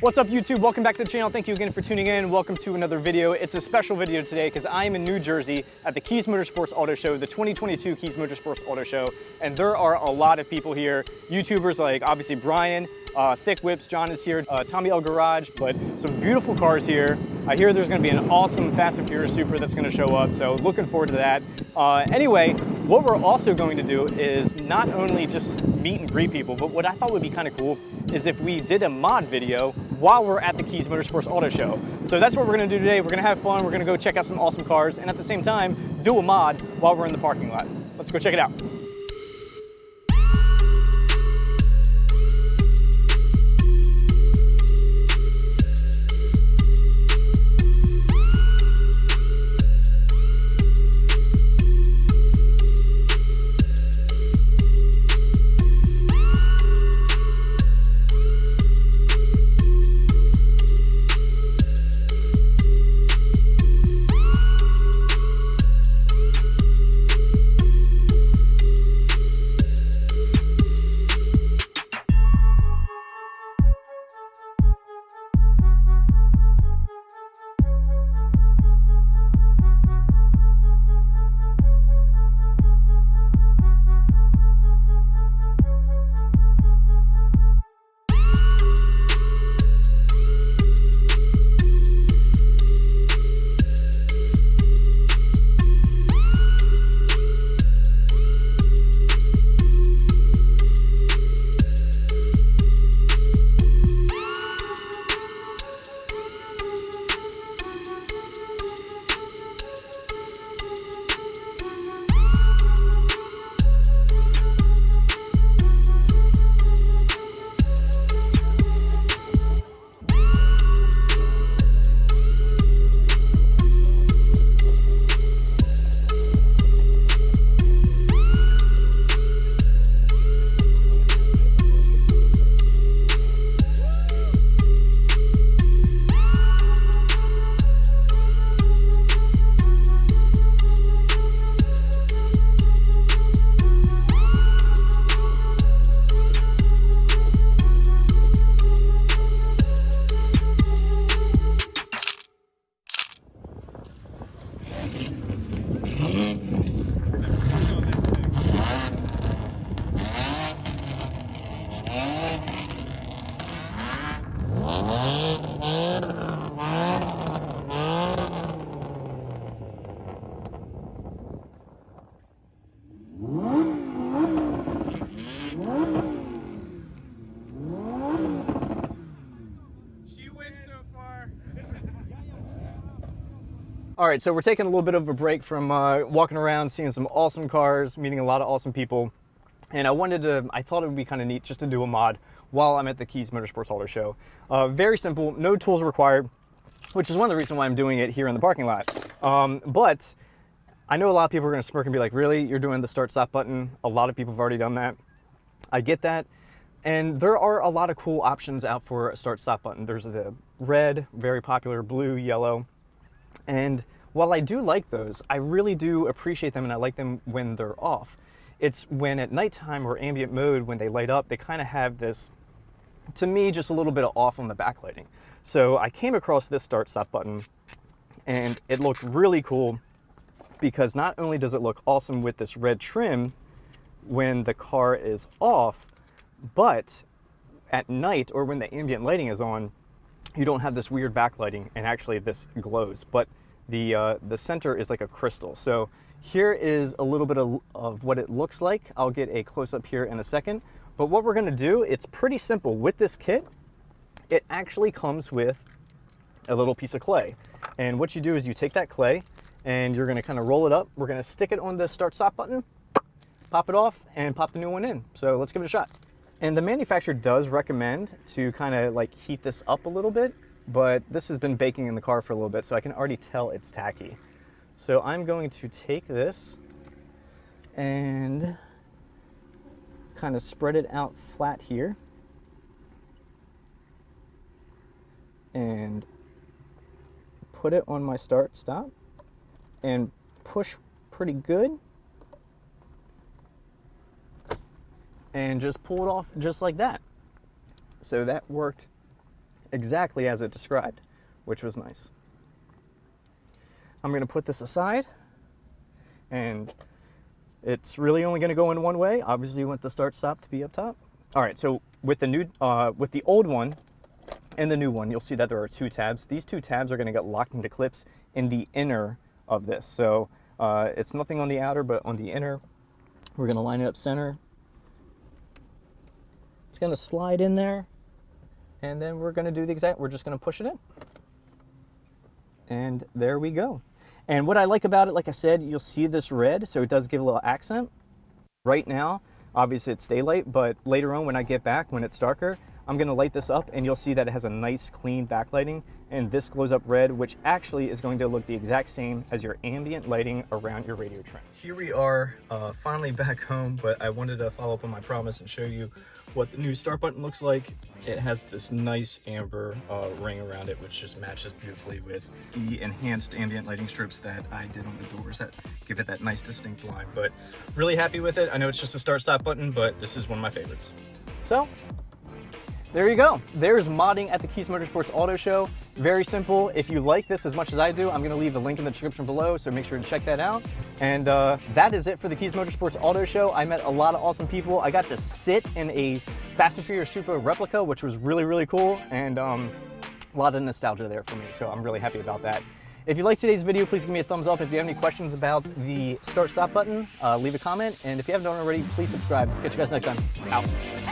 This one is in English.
What's up YouTube? Welcome back to the channel. Thank you again for tuning in. Welcome to another video. It's a special video today because I am in New Jersey at the Kies Motorsports Auto Show, the 2022 Kies Motorsports Auto Show. And there are a lot of people here. YouTubers like obviously Brian, Thick Whips, John is here, Tommy L Garage, but some beautiful cars here. I hear there's gonna be an awesome Fast and Furious Super that's gonna show up, so looking forward to that. Anyway, what we're also going to do is not only just meet and greet people, but what I thought would be kind of cool is if we did a mod video while we're at the Kies Motorsports Auto Show. So that's what we're gonna do today. We're gonna have fun, we're gonna go check out some awesome cars, and at the same time, do a mod while we're in the parking lot. Let's go check it out. All right, so we're taking a little bit of a break from walking around, seeing some awesome cars, meeting a lot of awesome people. And I thought it would be kind of neat just to do a mod while I'm at the Kies Motorsports Auto Show. Very simple, no tools required, which is one of the reasons why I'm doing it here in the parking lot. But I know a lot of people are gonna smirk and be like, really, you're doing the start stop button? A lot of people have already done that. I get that. And there are a lot of cool options out for a start stop button. There's the red, very popular, blue, yellow. And while I do like those, I really do appreciate them and I like them when they're off. It's when at nighttime or ambient mode, when they light up, they kind of have this, to me, just a little bit of off on the backlighting. So I came across this start stop button and it looked really cool because not only does it look awesome with this red trim when the car is off, but at night or when the ambient lighting is on, you don't have this weird backlighting and actually this glows, but the center is like a crystal. So here is a little bit of what it looks like. I'll get a close-up here in a second, but what we're gonna do, it's pretty simple. With this kit, it actually comes with a little piece of clay. And what you do is you take that clay and you're gonna kind of roll it up. We're gonna stick it on the start stop button, pop it off, and pop the new one in. So let's give it a shot. And the manufacturer does recommend to kind of like heat this up a little bit, but this has been baking in the car for a little bit, so I can already tell it's tacky. So I'm going to take this and kind of spread it out flat here. And put it on my start stop and push pretty good. And just pull it off just like that. So that worked exactly as it described, which was nice. I'm going to put this aside, and it's really only going to go in one way. Obviously, you want the start stop to be up top. All right, so with the old one and the new one, you'll see that there are 2 tabs. These 2 tabs are going to get locked into clips in the inner of this. So it's nothing on the outer, but on the inner, we're going to line it up center. It's going to slide in there, and then we're going to do the exact, we're just going to push it in. And there we go. And what I like about it, like I said, you'll see this red, so it does give a little accent. Right now, obviously it's daylight, but later on when I get back, when it's darker, I'm gonna light this up and you'll see that it has a nice clean backlighting, and this glows up red, which actually is going to look the exact same as your ambient lighting around your radio trim. Here we are, finally back home, but I wanted to follow up on my promise and show you what the new start button looks like. It has this nice amber ring around it, which just matches beautifully with the enhanced ambient lighting strips that I did on the doors that give it that nice distinct line. But really happy with it. I know it's just a start stop button, but this is one of my favorites. So there you go. There's modding at the Kies Motorsports Auto Show. Very simple. If you like this as much as I do, I'm going to leave the link in the description below, so make sure to check that out. And that is it for the Kies Motorsports Auto Show. I met a lot of awesome people. I got to sit in a Fast and Furious Super replica, which was really, really cool, and a lot of nostalgia there for me, so I'm really happy about that. If you liked today's video, please give me a thumbs up. If you have any questions about the start stop button, leave a comment. And if you haven't done already, please subscribe. Catch you guys next time. Out.